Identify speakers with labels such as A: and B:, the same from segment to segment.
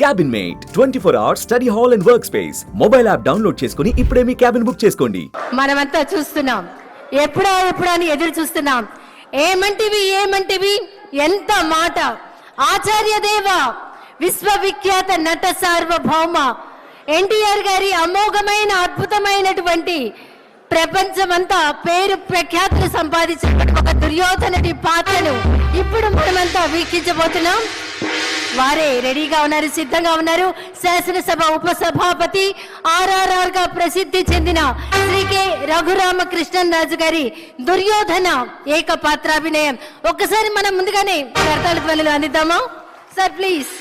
A: Cabin mate 24 hours study hall and work space mobile app download చేసుకుని ఇప్పుడే మీ cabin book చేసుకోండి.
B: మనమంతా చూస్తున్నాం, ఎప్పుడా అని ఎదురు చూస్తున్నాం. ఏమంటివి ఎంత మాట. ఆచార్య దేవ విశ్వవిఖ్యాత నట సార్వభౌమ ఎన్టీఆర్ గారి అమోఘమైన అద్భుతమైనటువంటి ప్రపంచమంతా పేరు ప్రఖ్యాతులు సంపాదించిన ఒక దుర్యోధనుడి పాత్రను ఇప్పుడు మనమంతా వీక్షించబోతున్నాం. వారే రెడీగా ఉన్నారు, సిద్ధంగా ఉన్నారు. శాసనసభ ఉపసభాపతి RRR గా ప్రసిద్ధి చెందిన శ్రీ కె రఘురామకృష్ణరాజు గారి దుర్యోధన ఏకపాత్రాభినయం. ఒక్కసారి మనం ముందుగానే కర్తాళ ధ్వనులు అందిద్దామా సార్, ప్లీజ్.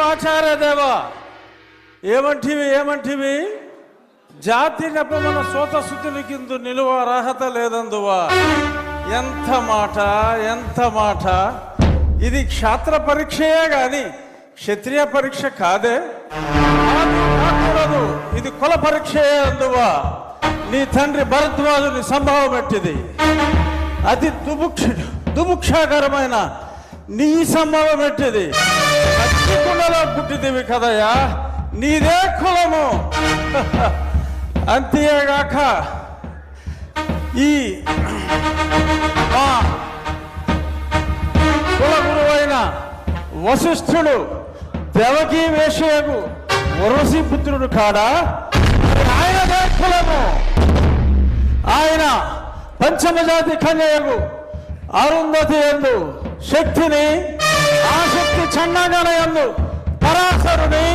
C: ఆచార్య దేవ ఏమంటివి జాతి నెపమన సోతసుతుని కింద నిలువ అర్హత లేదందువా. ఎంత మాట. ఇది క్షాత్ర పరీక్షయే గాని క్షత్రియ పరీక్ష కాదే, కాకూడదు. ఇది కుల పరీక్షయే అందువా. నీ తండ్రి భరద్వాజుని సంభవం ఎట్టిది. అతి దుభుక్షాకరమైన నీ సంభవం ఎట్టిది. కుండలో పుట్టిదివి కదయా, నీదే కులము. అంతేగాక ఈ మా కుల గురువైన వశిష్ఠుడు దేవకీ వేషయకు వరసి పుత్రుడు కాడా, ఆయనదే కులము. ఆయన పంచమజాతి కన్యకు అరుంధతి యందు శక్తిని, ఆ శక్తి చండాగణ యందు పరాశరుని,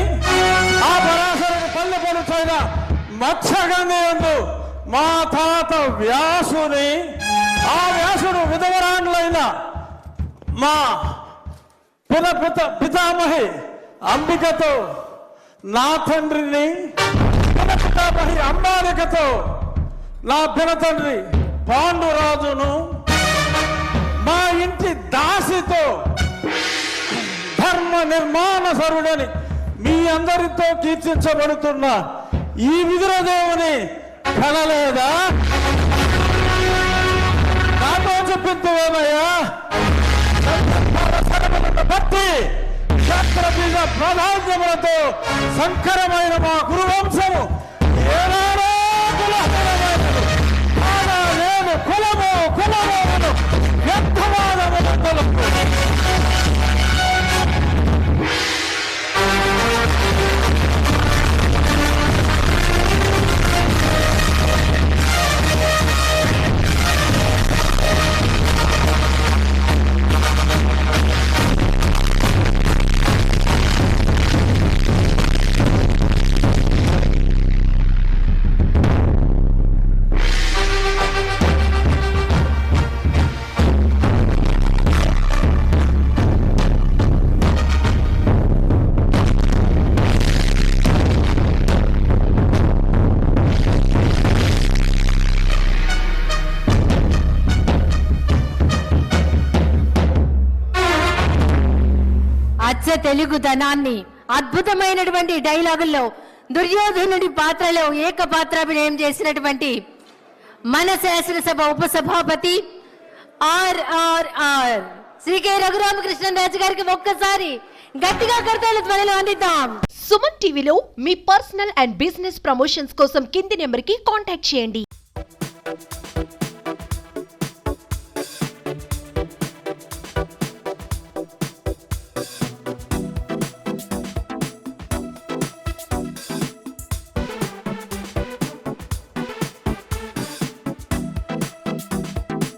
C: ఆ పరాశరుని పల్లె పలుచైన మత్స్యగంధి యందు మా తాత వ్యాసుని, ఆ వ్యాసుడు విధవరాండ్లైన మా పితామహి అంబికతో నా తండ్రిని, పితామహి అంబాలికతో నా పినతండ్రి పాండురాజును, మా ఇంటి దాసితో ధర్మ నిర్మాణ సరుడని మీ అందరితో కీర్తించబడుతున్న ఈ విదురదేవుని కనలేదా? నాతో చెప్పిందేమయ్యా. భక్తి శాస్త్ర బీజ ప్రాధాన్యములతో సంకరమైన మా గురువంశము ఏనాడో కులము వ్యర్థవాదములకు
B: తెలుగుదనాన్ని అద్భుతమైనటువంటి డైలాగుల్లో దుర్యోధనుడి పాత్రలో ఏకపాత్రాభినయం చేసినటువంటి మన శాసనసభ ఉపసభాపతి RRR శ్రీ కె రఘురామకృష్ణరాజు గారికి ఒక్కసారి గట్టిగా కర్తాళ ధ్వనులు అందిద్దాం.
D: సుమన్ టీవీలో మీ పర్సనల్ అండ్ బిజినెస్ ప్రమోషన్స్ కోసం కింది నెంబర్కి కాంటాక్ట్ చేయండి.